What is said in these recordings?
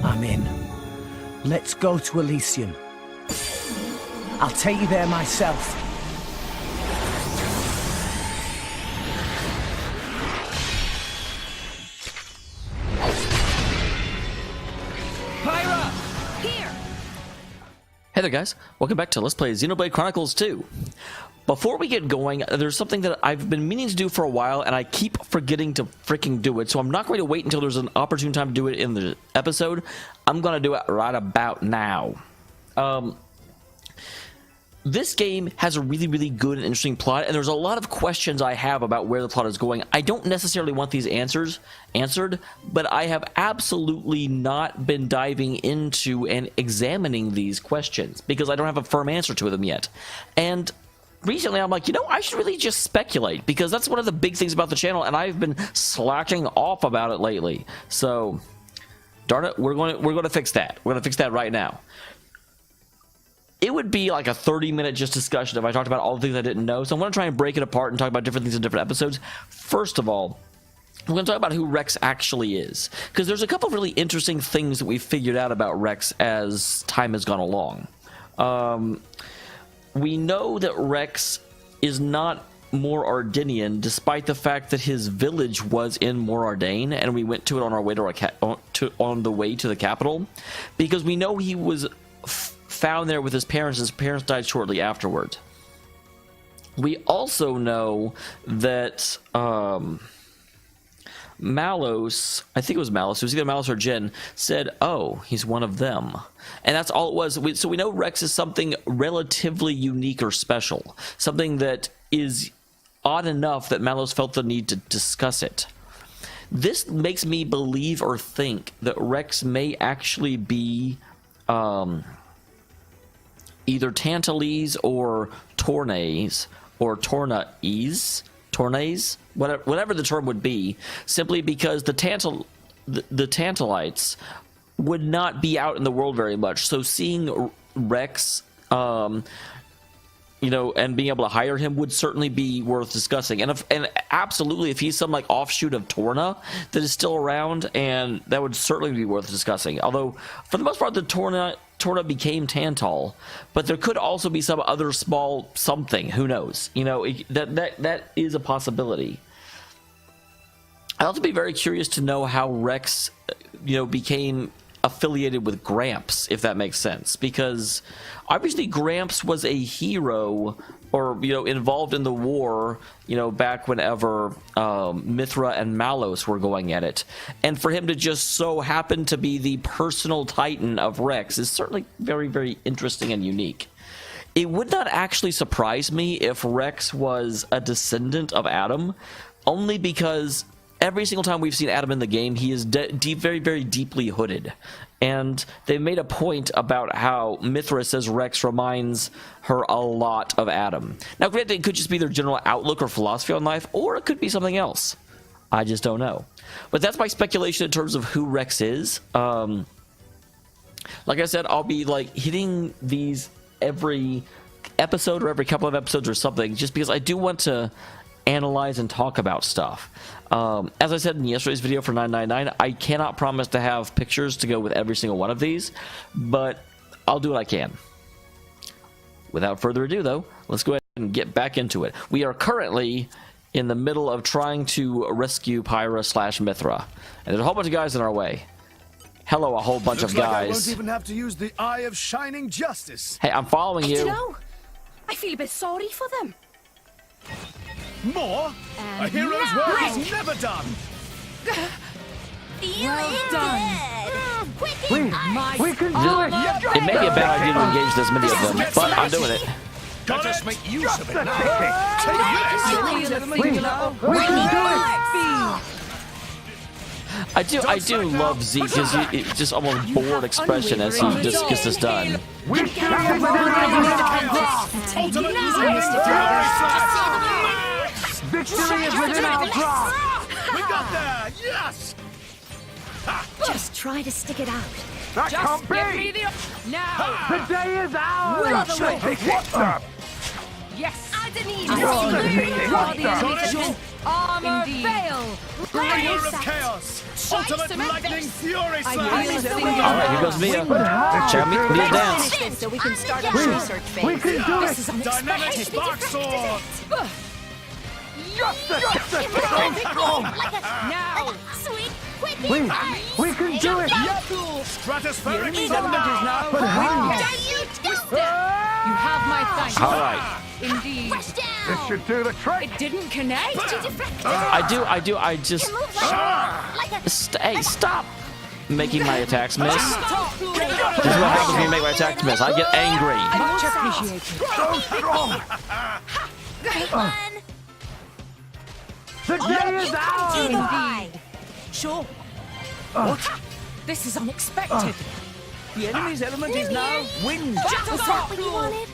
I'm in. Let's go to Elysium. I'll take you there myself. Pyra! Here! Hey there guys, welcome back to Let's Play Xenoblade Chronicles 2. Before we get going, there's something that I've been meaning to do for a while and I keep forgetting to freaking do it, so I'm not going to wait until there's an opportune time to do it in the episode. I'm going to do it right about now. This game has a really good and interesting plot, and there's a lot of questions I have about where the plot is going. I don't necessarily want these answered, but I have absolutely not been diving into and examining these questions because I don't have a firm answer to them yet. And recently I'm like, you know, I should really just speculate because that's one of the big things about the channel, and I've been slacking off about it lately. So, darn it, we're going to fix that. We're going to fix that right now. It would be like a 30-minute just discussion if I talked about all the things I didn't know. So I'm going to try and break it apart and talk about different things in different episodes. First of all, we're going to talk about who Rex actually is, because there's a couple of really interesting things that we've figured out about Rex as time has gone along. We know that Rex is not More Ardenian, despite the fact that his village was in More Ardain, and we went to it on our way on the way to the capital, because we know he was found there with his parents. His parents died shortly afterward. We also know that Malos, I think it was Malos, it was either Malos or Jen, said, oh, he's one of them. And that's all it was. So we know Rex is something relatively unique or special. Something that is odd enough that Malos felt the need to discuss it. This makes me believe or think that Rex may actually be either Tantalese or Tornaes or Tornaes, whatever the term would be, simply because the Tantalites would not be out in the world very much. So seeing Rex, you know, and being able to hire him would certainly be worth discussing. And absolutely, if he's some like offshoot of Torna that is still around, and that would certainly be worth discussing. Although for the most part, the Torna became Tantal, but there could also be some other small something. Who knows? You know, that is a possibility. I'd also be very curious to know how Rex, you know, became affiliated with Gramps, if that makes sense, because obviously Gramps was a hero, or, you know, involved in the war, you know, back whenever Mithra and Malos were going at it, and for him to just so happen to be the personal titan of Rex is certainly very interesting and unique. It would not actually surprise me if Rex was a descendant of Adam, only because every single time we've seen Adam in the game, he is very deeply hooded. And they made a point about how Mithra says Rex reminds her a lot of Adam. Now, granted, it could just be their general outlook or philosophy on life, or it could be something else. I just don't know. But that's my speculation in terms of who Rex is. Like I said, I'll be like hitting these every episode or every couple of episodes or something, just because I do want to analyze and talk about stuff. As I said in yesterday's video for 999, I cannot promise to have pictures to go with every single one of these, but I'll do what I can. Without further ado, though, let's go ahead and get back into it. We are currently in the middle of trying to rescue Pyra / Mithra, and there's a whole bunch of guys in our way. Hello, a whole bunch of guys. I won't even have to use the Eye of Shining Justice. Hey, I'm following you. I don't know. I feel a bit sorry for them. More? A hero's now. work is never done. Well done. We can do it. It may be a bad idea to engage this many of them, but I'm doing it. Let us make use of it now. We can do it. I do love Zeke, because it's just almost bored expression as he just gets this done. We can Victory is within our grasp. We got there. Yes. Just try to stick it out. That can't be. Now. The day is ours. Will the What's up? Yes. I didn't Got it. Armor fail. Power of chaos! Ultimate lightning fury slash! Alright, here goes Mia. Check me, Mia dance. Finish this so we can start a research phase. We can do This it! is Dynamic unexpected. spark sword! Now. Sweet, quick, We can do it! Stratospheric But how? You have my thanks. Alright. Indeed. Rush down! Should do the trick! It didn't connect. I just... Move like a Hey, stop making my attacks miss. Top blade. This is what happens when you make my attacks miss. I get angry. Much appreciated. So strong! great one! The day is ours! Indeed. Sure. What? This is unexpected. The enemy's element is now wind! Was that what you wanted?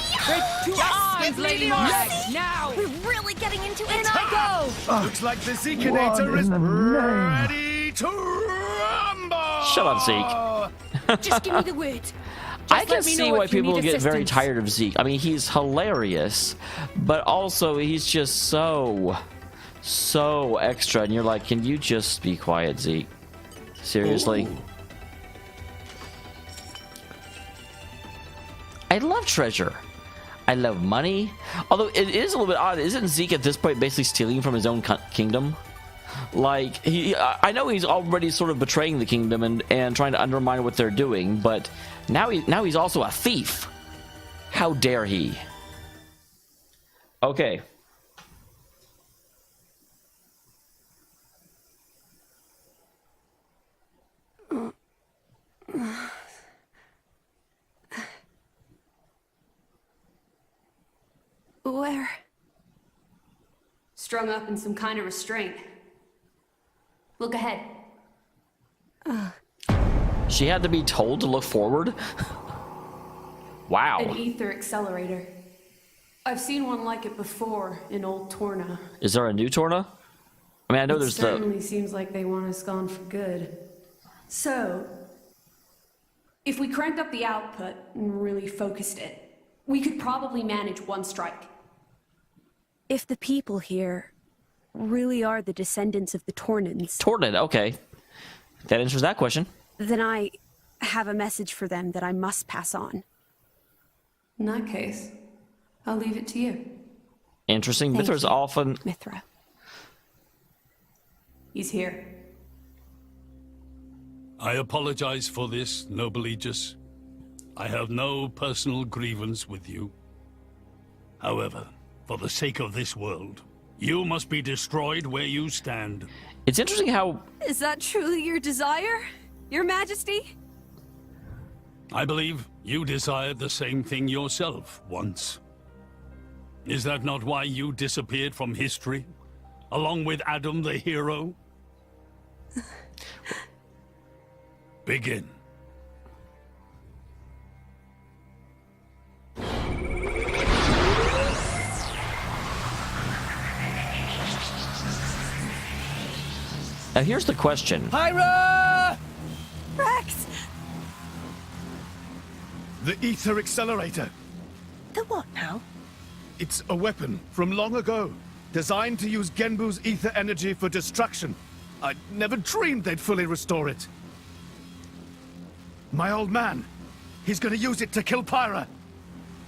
Eyes, Lady Marek. Now. We're really getting into it. In I go. Looks like the Zekinator is ready to rumble! Shut up, Zeke. Just give me the word. I can let me see know why if you people need get very assistance. tired of Zeke. I mean, he's hilarious, but also he's just so extra. And you're like, can you just be quiet, Zeke? Seriously? Ooh. I love treasure. I love money. Although it is a little bit odd. Isn't Zeke at this point basically stealing from his own kingdom? Like, I know he's already sort of betraying the kingdom and trying to undermine what they're doing, but now he's also a thief. How dare he? Okay. Where? Strung up in some kind of restraint. Look ahead. She had to be told to look forward? Wow. An ether accelerator. I've seen one like it before in old Torna. Is there a new Torna? I mean, I know It there's certainly seems like they want us gone for good. So, if we cranked up the output and really focused it, we could probably manage one strike. If the people here really are the descendants of the Tornans, Tornad, okay. That answers that question. then I have a message for them that I must pass on. In that case, I'll leave it to you. Interesting. Thank Mithra's you, often... Mithra. He's here. I apologize for this, noble Aegis. I have no personal grievance with you. However, for the sake of this world, you must be destroyed where you stand. It's interesting how... Is that truly your desire, Your Majesty? I believe you desired the same thing yourself once. Is that not why you disappeared from history, along with Adam the hero? Begin. Now here's the question. Pyra! Rex! The ether accelerator. The what now? It's a weapon from long ago, designed to use Genbu's ether energy for destruction. I never dreamed they'd fully restore it. My old man, he's gonna use it to kill Pyra.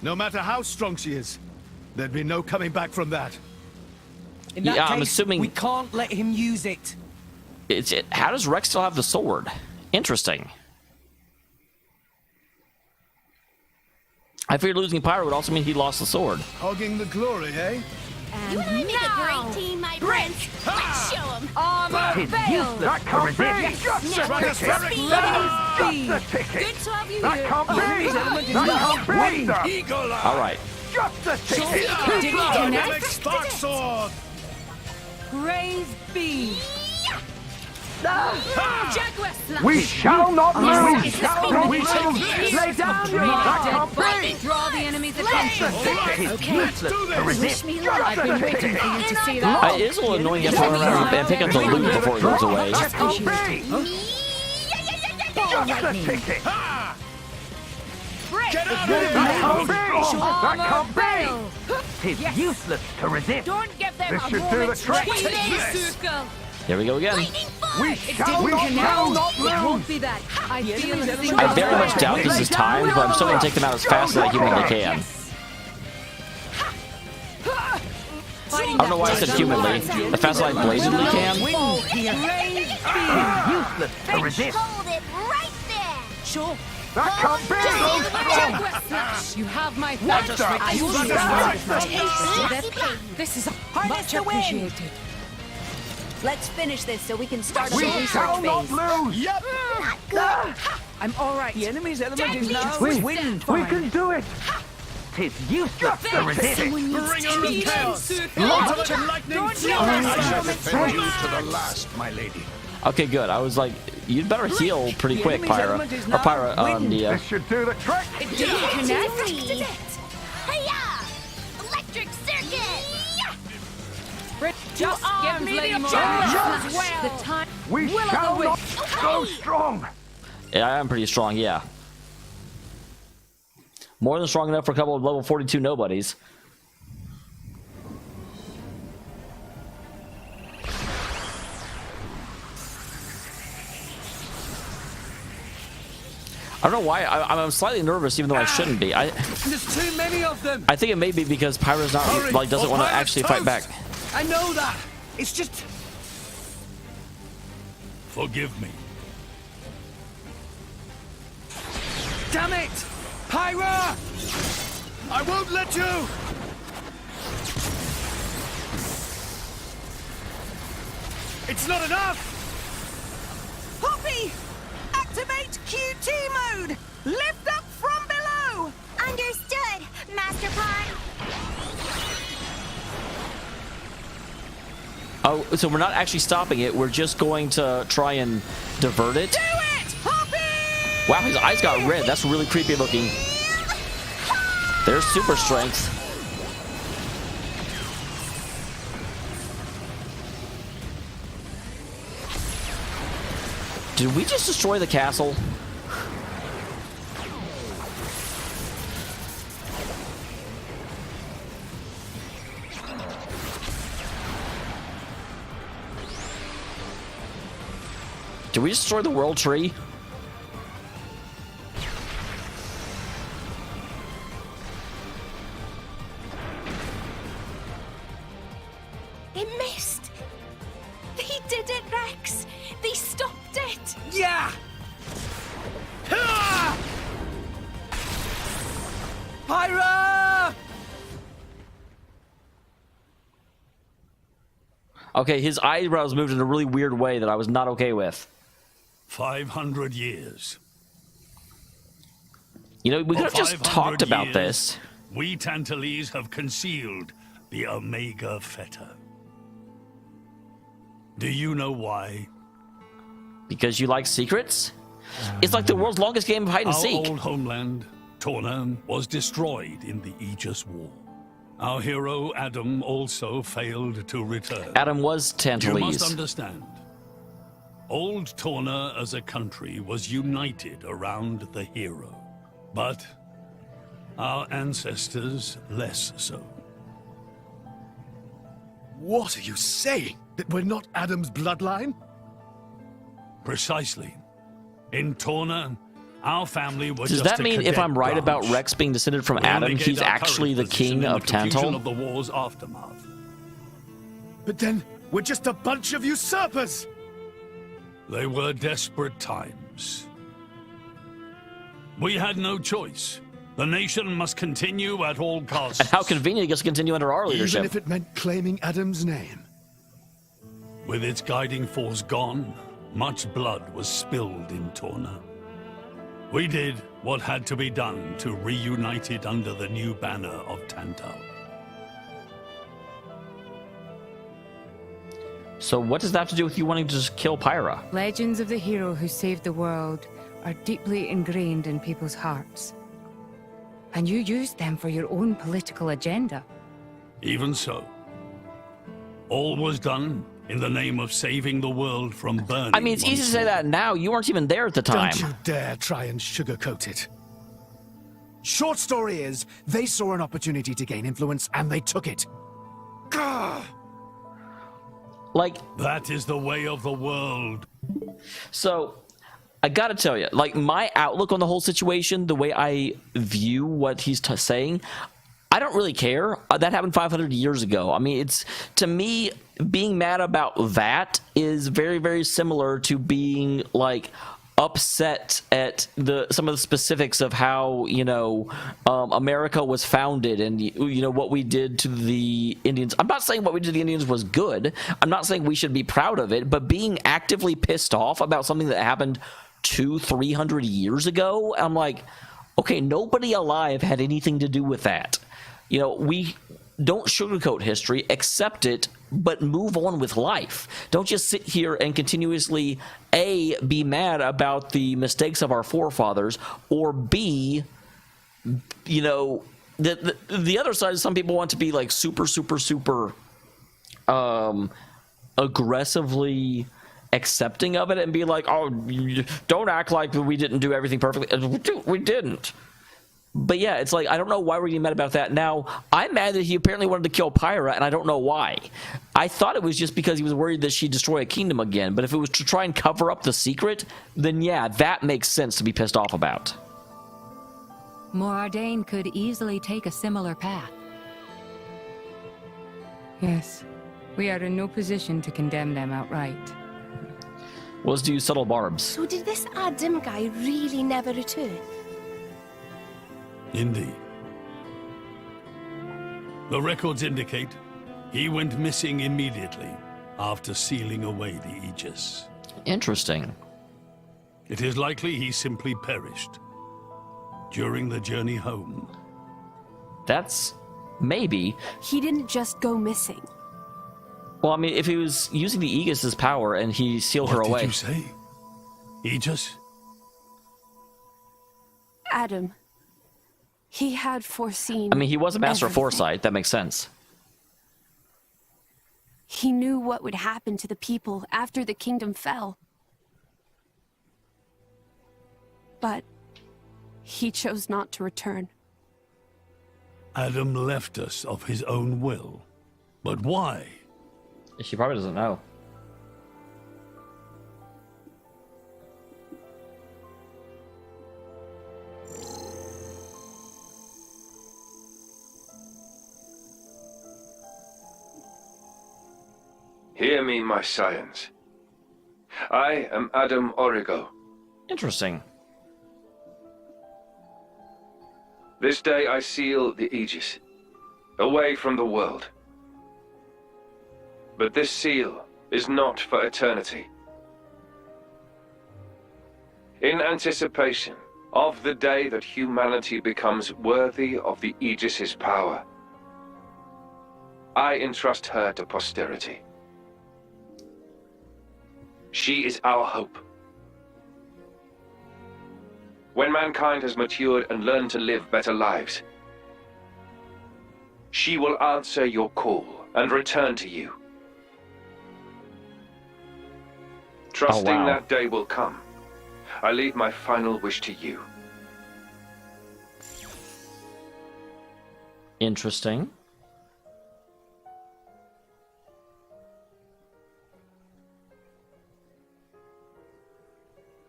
No matter how strong she is, there'd be no coming back from that. In that Yeah, case, I'm assuming- we can't let him use it. How does Rex still have the sword? Interesting. I figured losing Pyra would also mean he lost the sword. Hogging the glory, eh? You want to make a great team, my prince? Let's show them. Armor fail. That can't be! Stratospheric Just the ticket! Good to have you That here. can't be! That can't be! Eagle Eye! All right. Just the ticket! Didn't Dynamic connect. spark sword! Praise be. Jaguar slap. We shall not lose! We Shall not We shall lose! lose. Lay down! Draw That dead can't body. be! Draw the enemy's attention. Okay, let's do this! Wish me Just luck. I've been the waiting ticket! for you to see that. It is a little annoying you have to run around and pick up the loot before it goes away. That can't be! Ball Just the lightning. ticket! Get out of here! Tis useless to resist. Don't give them This a should do the moment's trick. rest. Yes. Circle. Here we go again. Lightning force! Shall not It won't be that. I feel a I very much doubt this is timed, but I'm still going to take them out as fast as I humanly can. I don't know why I said humanly. The fastest I bladedly can. Useless to resist. Hold it right there! Sure. That can't be You have my This is much appreciated. Let's finish this so we can start We shall not lose. Yep! I'm all right. The enemy's element is now wind. We can do it. Tis useless to resist. Bringer of chaos! Launch Ultimate lightning Don't fury! yell at I shall me. defend you to the last, my lady. Okay, good. I was like, you'd better heal pretty quick, Pyra. Or Pyra, Nia. This should do the trick. It didn't connect. Hiya! Electric circuit! Just give me the Lady as well. The time. We Will of shall the not wisp. go strong. Yeah, I am pretty strong, yeah. More than strong enough for a couple of level 42 nobodies. I don't know why. I'm slightly nervous, even though I shouldn't be. There's too many of them. I think it may be because Pyra's not like doesn't want to actually fight back. I know that. It's just. Forgive me. Damn it! Pyra! I won't let you! It's not enough! Poppy! Activate QT mode! Lift up from below! Understood, Master Pawn. Oh, so we're not actually stopping it. We're just going to try and divert it. Do it! Poppy! Wow, his eyes got red. That's really creepy looking. There's super strength. Did we just destroy the castle? Did we destroy the world tree? It missed! They did it, Rex! They stopped it! Yeah! Pyra! Okay, his eyebrows moved in a really weird way that I was not okay with. 500 years. You know, we could have For just 500 talked about years, this. We Tantalese have concealed the Omega Feta. Do you know why? Because you like secrets? It's like the world's longest game of hide and Our seek. old homeland, Torna, was destroyed in the Aegis War. Our hero, Adam, also failed to return. Adam was You must Tantalese. understand. Old Torna as a country was united around the hero. But our ancestors less so. What are you saying? That we're not Adam's bloodline? Precisely. In Torna, our family was Does just that a mean if cadet I'm right about branch. Rex being descended from We only Adam, gained he's our actually the current position king in of the confusion Tantal? of the war's aftermath. But then, we're just a bunch of usurpers! They were desperate times. We had no choice. The nation must continue at all costs. And how convenient he gets to continue under our leadership. Even if it meant claiming Adam's name. With its guiding force gone, much blood was spilled in Torna. We did what had to be done to reunite it under the new banner of Tantal. So what does that have to do with you wanting to just kill Pyra? Legends of the hero who saved the world are deeply ingrained in people's hearts. And you used them for your own political agenda. Even so, all was done in the name of saving the world from burning. I mean, it's easy to say that now. You weren't even there at the time. Don't you dare try and sugarcoat it. Short story is, they saw an opportunity to gain influence and they took it. Gah! Like, That is the way of the world. so I gotta tell you, like, my outlook on the whole situation, the way I view what he's saying, I don't really care. That happened 500 years ago. I mean, it's, to me, being mad about that is very, very similar to being, like, upset at some of the specifics of how, you know, America was founded and, you know, what we did to the Indians. I'm not saying what we did to the Indians was good. I'm not saying we should be proud of it, but being actively pissed off about something that happened 200-300 years ago, I'm like, okay, nobody alive had anything to do with that. You know, we don't sugarcoat history, accept it, but move on with life. Don't just sit here and continuously, A, be mad about the mistakes of our forefathers, or B, you know, the other side is some people want to be like super aggressively accepting of it and be like, oh, don't act like we didn't do everything perfectly. We didn't. But yeah, it's like, I don't know why we're getting mad about that. Now, I'm mad that he apparently wanted to kill Pyra, and I don't know why. I thought it was just because he was worried that she'd destroy a kingdom again, but if it was to try and cover up the secret, then yeah, that makes sense to be pissed off about. Morardain could easily take a similar path. Yes, we are in no position to condemn them outright. Well, let's do subtle barbs. So did this Adam guy really never return? Indeed. The records indicate he went missing immediately after sealing away the Aegis. Interesting. It is likely he simply perished during the journey home. That's maybe. He didn't just go missing. Well, I mean, if he was using the Aegis' power and he sealed her away. What did you say? Aegis? Adam. He had foreseen. I mean, he was a master of everything. foresight. That makes sense. He knew what would happen to the people after the kingdom fell. But he chose not to return. Adam left us of his own will. But why? She probably doesn't know. Hear me, my scions. I am Adam Origo. Interesting. This day I seal the Aegis, away from the world. But this seal is not for eternity. In anticipation of the day that humanity becomes worthy of the Aegis' power, I entrust her to posterity. She is our hope. When mankind has matured and learned to live better lives, she will answer your call and return to you. Trusting that day will come, I leave my final wish to you. Interesting.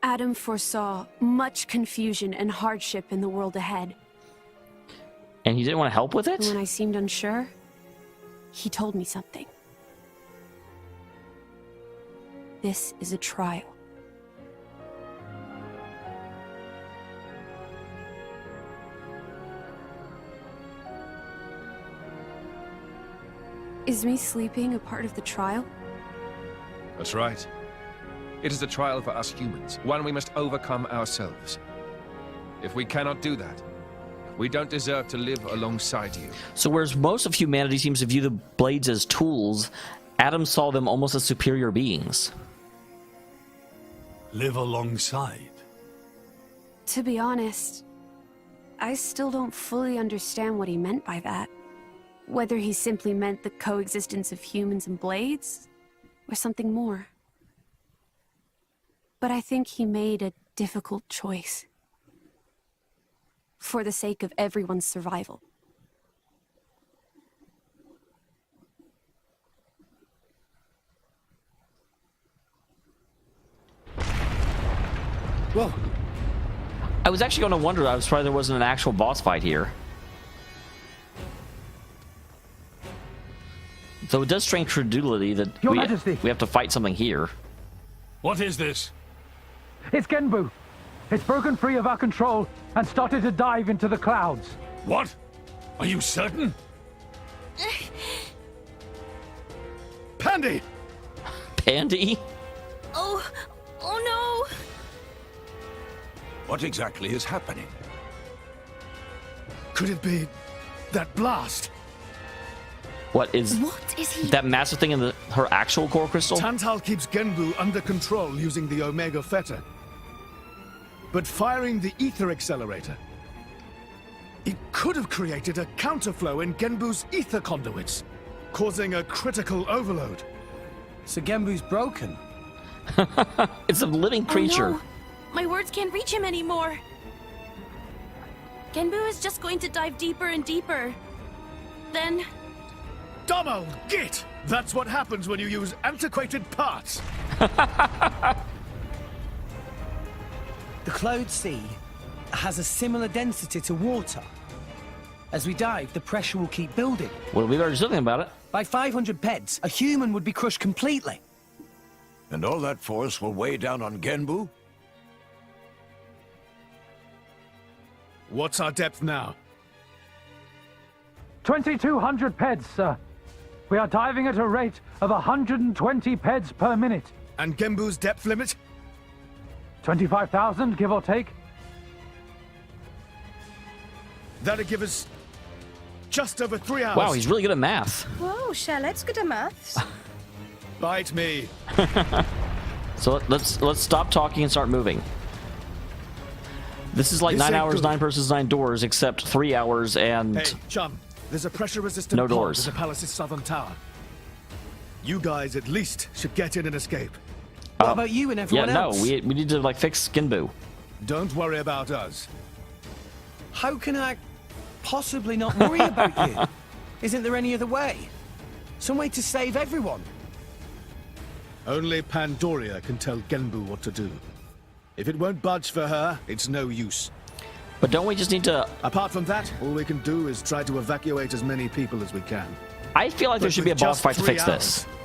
Adam foresaw much confusion and hardship in the world ahead. And he didn't want to help with it? And when I seemed unsure, he told me something. This is a trial. Is me sleeping a part of the trial? That's right. It is a trial for us humans, one we must overcome ourselves. If we cannot do that, we don't deserve to live alongside you. So whereas most of humanity seems to view the blades as tools, Adam saw them almost as superior beings. Live alongside? To be honest, I still don't fully understand what he meant by that. Whether he simply meant the coexistence of humans and blades, or something more. But I think he made a difficult choice. for the sake of everyone's survival. Whoa. I was actually going to wonder. I was surprised there wasn't an actual boss fight here. So it does strain credulity that Your Majesty. we have to fight something here. What is this? It's Genbu. It's broken free of our control and started to dive into the clouds. What? Are you certain? Pandy! Pandy? Oh no! What exactly is happening? Could it be that blast? What is he? that massive thing in her actual core crystal? Tantal keeps Genbu under control using the Omega Fetter. But firing the ether accelerator, it could have created a counterflow in Genbu's ether conduits, causing a critical overload. So Genbu's broken. It's a living creature. Oh, no. My words can't reach him anymore. Genbu is just going to dive deeper and deeper. Then... Dameol, git! That's what happens when you use antiquated parts. The Cloud Sea has a similar density to water. As we dive, the pressure will keep building. Well, we've already said something about it. By 500 peds, a human would be crushed completely. And all that force will weigh down on Genbu? What's our depth now? 2,200 peds, sir. We are diving at a rate of 120 peds per minute. And Genbu's depth limit? 25,000, give or take. That'd give us just over 3 hours. Wow, he's really good at math. Whoa, Charlotte's good at maths. Bite me. So let's stop talking and start moving. This is like This 9 ain't hours, good. 9 persons, 9 doors, except 3 hours and... Hey, chum, there's a pressure-resistant No pod doors. in the palace's southern tower. You guys at least should get in and escape. What about you and Yeah, everyone no, else? we need to like fix Genbu. Don't worry about us. How can I possibly not worry about you? Isn't there any other way? Some way to save everyone? Only Pandoria can tell Genbu what to do. If it won't budge for her, it's no use. But don't we just need to... Apart from that, all we can do is try to evacuate as many people as we can. I feel like there But should be a with boss just fight to 3 fix this. hours.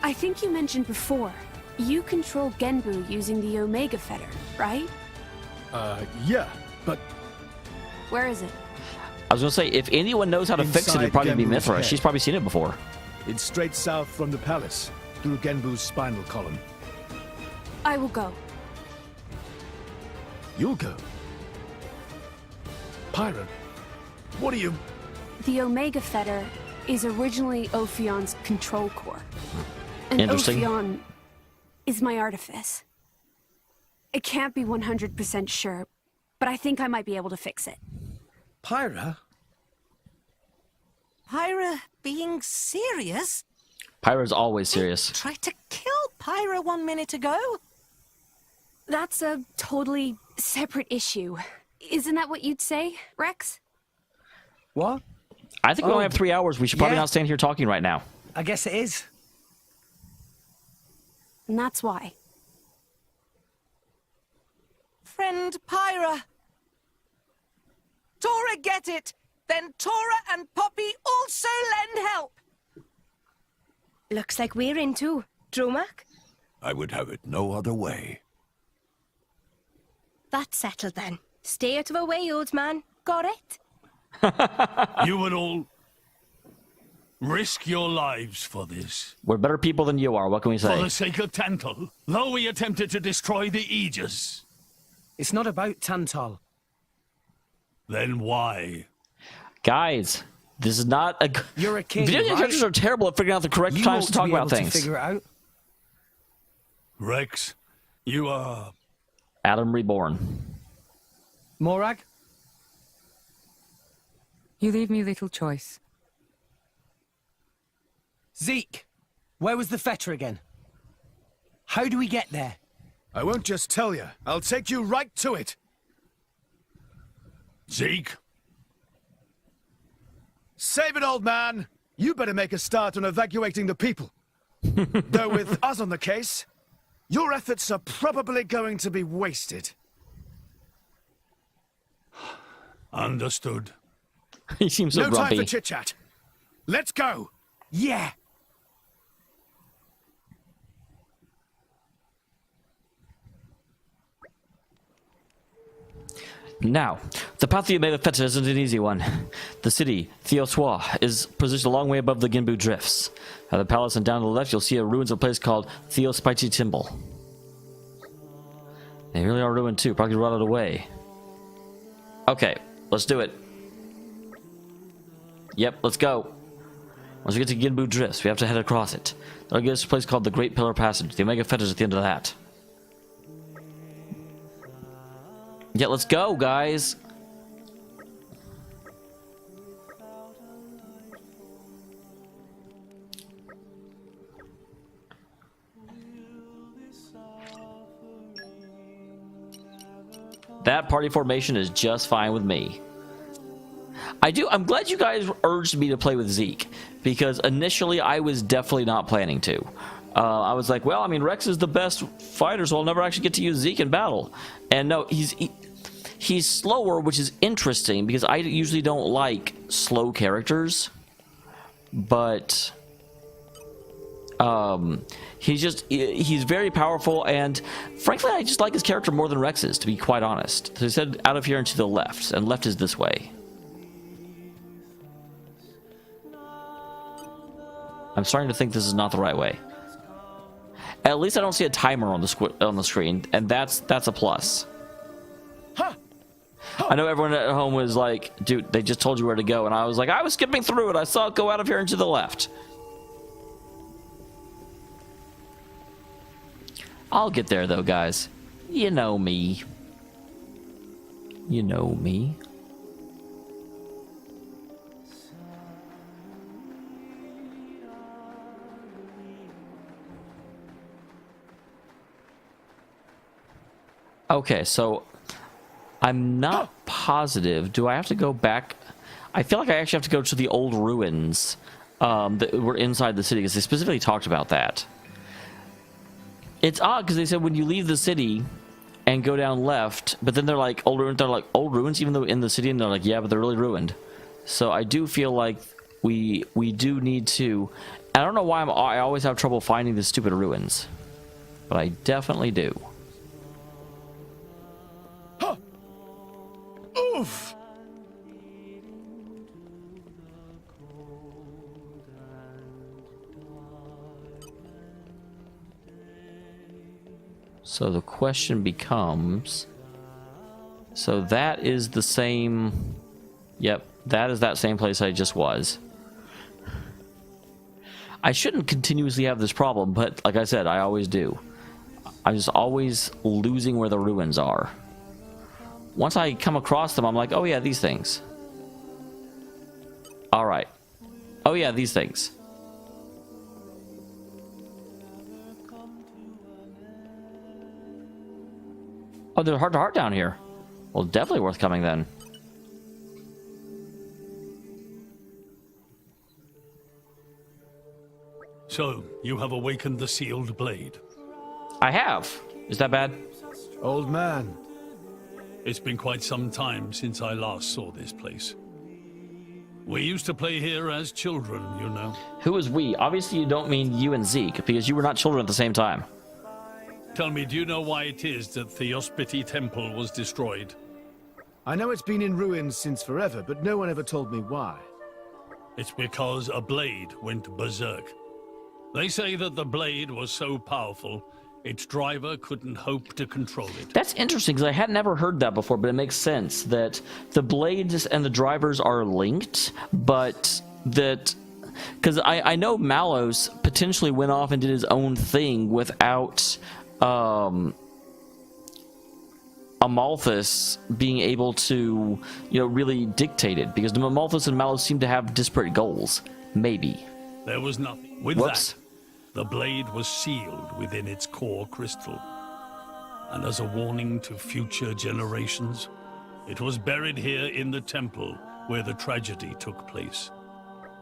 I think you mentioned before, you control Genbu using the Omega Fetter, right? Yeah, but Where is it? I was going to say, if anyone knows how to fix it, Inside it'd probably be Genbu's Mithra. head. She's probably seen it before. it's straight south from the palace, through Genbu's spinal column. I will go. You'll go. Pyra, what are you... The Omega Fetter is originally Ophion's control core. And Interesting. Ophion is my artifice. I can't be 100% sure, but I think I might be able to fix it. Pyra? Pyra being serious? Pyra's always serious. Tried to kill Pyra 1 minute ago. That's a totally separate issue. Isn't that what you'd say, Rex? What? I think we only have 3 hours. We should probably Yeah. not stand here talking right now. I guess it is. And that's why. Friend Pyra. Tora get it. Then Tora and Poppy also lend help. Looks like we're in too. Dromak? I would have it no other way. That's settled then. Stay out of our way, old man. Got it? You would all risk your lives for this. We're better people than you are. What can we For say? the sake of Tantal, though we attempted to destroy the Aegis. It's not about Tantal. Then why? Guys, this is not a... You're a king, Video game right? characters are terrible at figuring out the correct You times ought to talk be about able to things. figure it out. Rex, you are... Adam Reborn. Morag? You leave me little choice. Zeke, where was the fetter again? How do we get there? I won't just tell you. I'll take you right to it. Zeke? Save it, old man! You better make a start on evacuating the people. Though with us on the case, your efforts are probably going to be wasted. Understood. He seems so no grumpy. time for chit-chat. Let's go! Yeah! Now, the path to the Omega Feta isn't an easy one. The city, Theoswa, is positioned a long way above the Ginbu Drifts. At the palace and down to the left, you'll see a ruins of a place called Theospaichi Temple. They really are ruined too, probably rotted away. Okay, let's do it. Yep, let's go. Once we get to Ginbu Drifts, we have to head across it. That'll get us to a place called the Great Pillar Passage. The Omega Feta is at the end of that. Yeah, let's go, guys. That party formation is just fine with me. I'm glad you guys urged me to play with Zeke, because initially I was definitely not planning to. I was like, well, I mean, Rex is the best fighter, so I'll never actually get to use Zeke in battle. And no, he's slower, which is interesting, because I usually don't like slow characters. But he's very powerful, and frankly, I just like his character more than Rex's, to be quite honest. So he said out of here and to the left, and left is this way. I'm starting to think this is not the right way. At least I don't see a timer on the screen, and that's a plus. I know everyone at home was like, dude, they just told you where to go, and I was like, I was skipping through it. I saw it go out of here and to the left. I'll get there though, guys. You know me. You know me. Okay, so I'm not positive. Do I have to go back? I feel like I actually have to go to the old ruins that were inside the city, because they specifically talked about that. It's odd because they said when you leave the city and go down left, but then they're like old ruins. They're like old ruins, even though in the city, and they're like, yeah, but they're really ruined. So I do feel like we do need to. I don't know why I always have trouble finding the stupid ruins, but I definitely do. Oof! So the question becomes, so that is the same, yep, that is that same place I just was. I shouldn't continuously have this problem, but like I said, I always do. I'm just always losing where the ruins are. Once I come across them, I'm like, oh yeah, these things. All right. Oh yeah, these things. Oh, there's a heart to heart down here. Well, definitely worth coming then. So, you have awakened the sealed blade. I have. Is that bad? Old man. It's been quite some time since I last saw this place. We used to play here as children, you know. Who is we? Obviously you don't mean you and Zeke, because you were not children at the same time. Tell me, do you know why it is that Theospiti Temple was destroyed? I know it's been in ruins since forever, but no one ever told me why. It's because a blade went berserk. They say that the blade was so powerful, its driver couldn't hope to control it. That's interesting, because I had never heard that before, but it makes sense that the blades and the drivers are linked, but that... Because I know Malos potentially went off and did his own thing without Amalthus being able to, you know, really dictate it, because Amalthus and Malos seem to have disparate goals. Maybe. There was nothing. With that, the blade was sealed within its core crystal. And as a warning to future generations, It was buried here in the temple where the tragedy took place.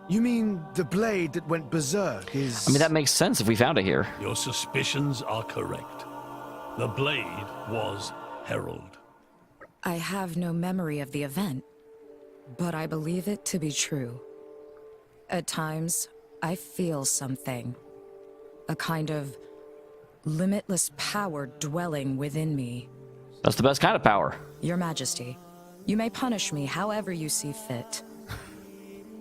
You mean the blade that went berserk is... I mean, that makes sense if we found it here. Your suspicions are correct. The blade was Herald. I have no memory of the event, but I believe it to be true. At times, I feel something. A kind of limitless power dwelling within me. That's the best kind of power. Your Majesty, you may punish me however you see fit.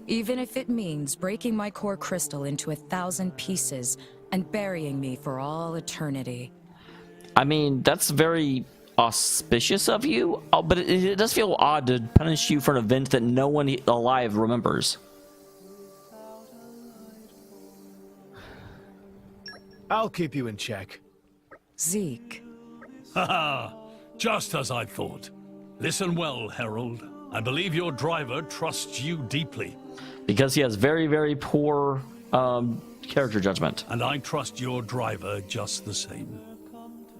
Even if it means breaking my core crystal into 1,000 pieces and burying me for all eternity. I mean, that's very auspicious of you, but it does feel odd to punish you for an event that no one alive remembers. I'll keep you in check. Zeke. Haha, just as I thought. Listen well, Herald. I believe your driver trusts you deeply. Because he has very, very poor character judgment. And I trust your driver just the same.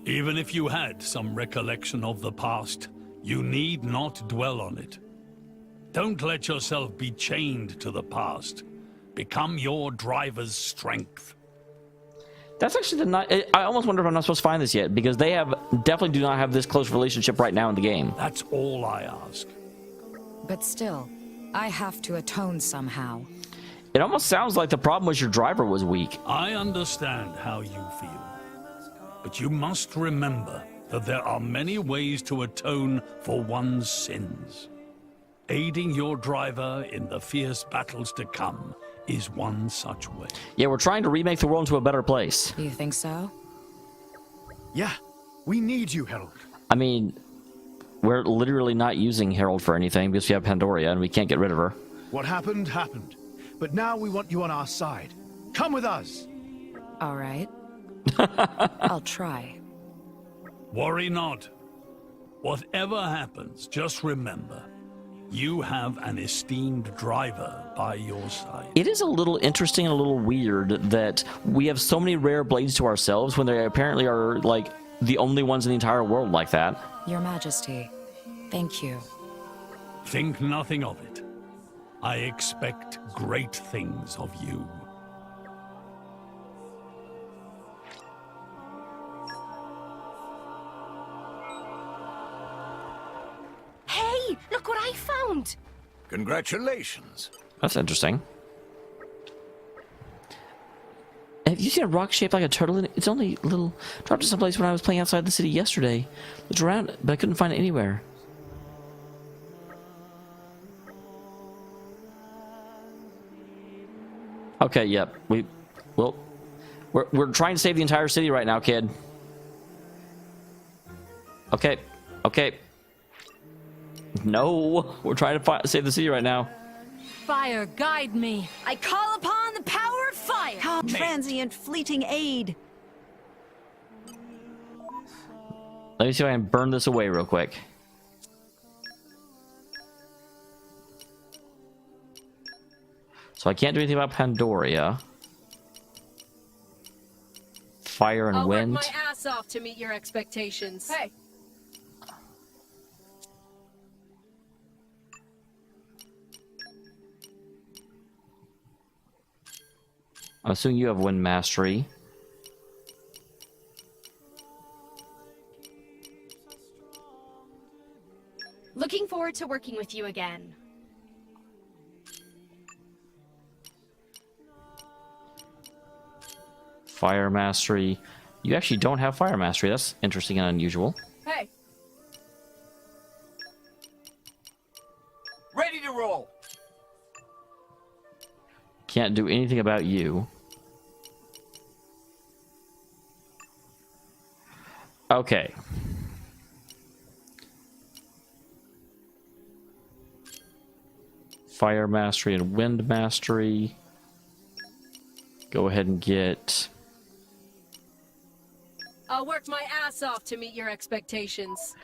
Even if you had some recollection of the past, you need not dwell on it. Don't let yourself be chained to the past. Become your driver's strength. That's actually I almost wonder if I'm not supposed to find this yet, because they definitely do not have this close relationship right now in the game. That's all I ask. But still, I have to atone somehow. It almost sounds like the problem was your driver was weak. I understand how you feel. But you must remember that there are many ways to atone for one's sins. Aiding your driver in the fierce battles to come is one such way. Yeah, we're trying to remake the world into a better place. You think so? Yeah, we need you, Herald. I mean, we're literally not using Herald for anything because we have Pandoria and we can't get rid of her. What happened, happened. But now we want you on our side. Come with us. All right. I'll try. Worry not. Whatever happens, just remember, you have an esteemed driver by your side. It is a little interesting and a little weird that we have so many rare blades to ourselves when they apparently are, like, the only ones in the entire world like that. Your Majesty, thank you. Think nothing of it. I expect great things of you. Hey, look what I found! Congratulations. That's interesting. Have you seen a rock shaped like a turtle in it? It's only a little dropped to someplace when I was playing outside the city yesterday. Looked around, but I couldn't find it anywhere. Okay, yep. We're trying to save the entire city right now, kid. Okay. Okay. No, we're trying to save the city right now. Fire, guide me. I call upon the power of fire. Transient fleeting aid. Let me see if I can burn this away real quick. So I can't do anything about Pandoria. Fire and wind. I'll work my ass off to meet your expectations. Hey. I'm assuming you have wind mastery. Looking forward to working with you again. Fire mastery. You actually don't have fire mastery. That's interesting and unusual. Hey. Ready to roll. Can't do anything about you. Okay. Fire mastery and wind mastery. Go ahead and get... I'll work my ass off to meet your expectations.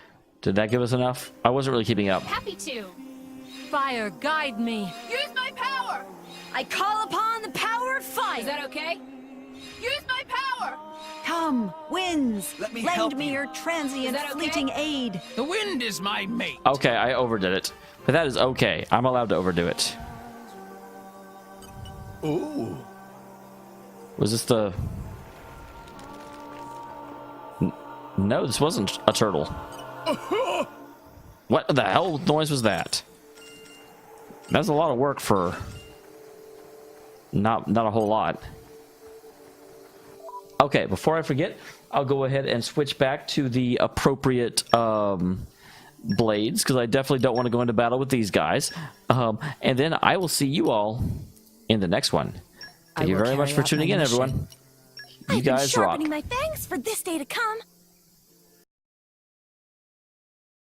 Did that give us enough? I wasn't really keeping up. Happy to. Fire, guide me. Use my power. I call upon the power of fire. Is that okay? Use my power. Come, winds, Let me lend help me you. your transient fleeting aid. The wind is my mate. Okay, I overdid it. But that is okay. I'm allowed to overdo it. Ooh. Was this the... No, this wasn't a turtle. What the hell noise was that? That's a lot of work for... Not a whole lot. Okay, before I forget, I'll go ahead and switch back to the appropriate blades, because I definitely don't want to go into battle with these guys. And then I will see you all in the next one. Thank you very much for tuning in, everyone. You guys rock. I've been sharpening my fangs for this day to come.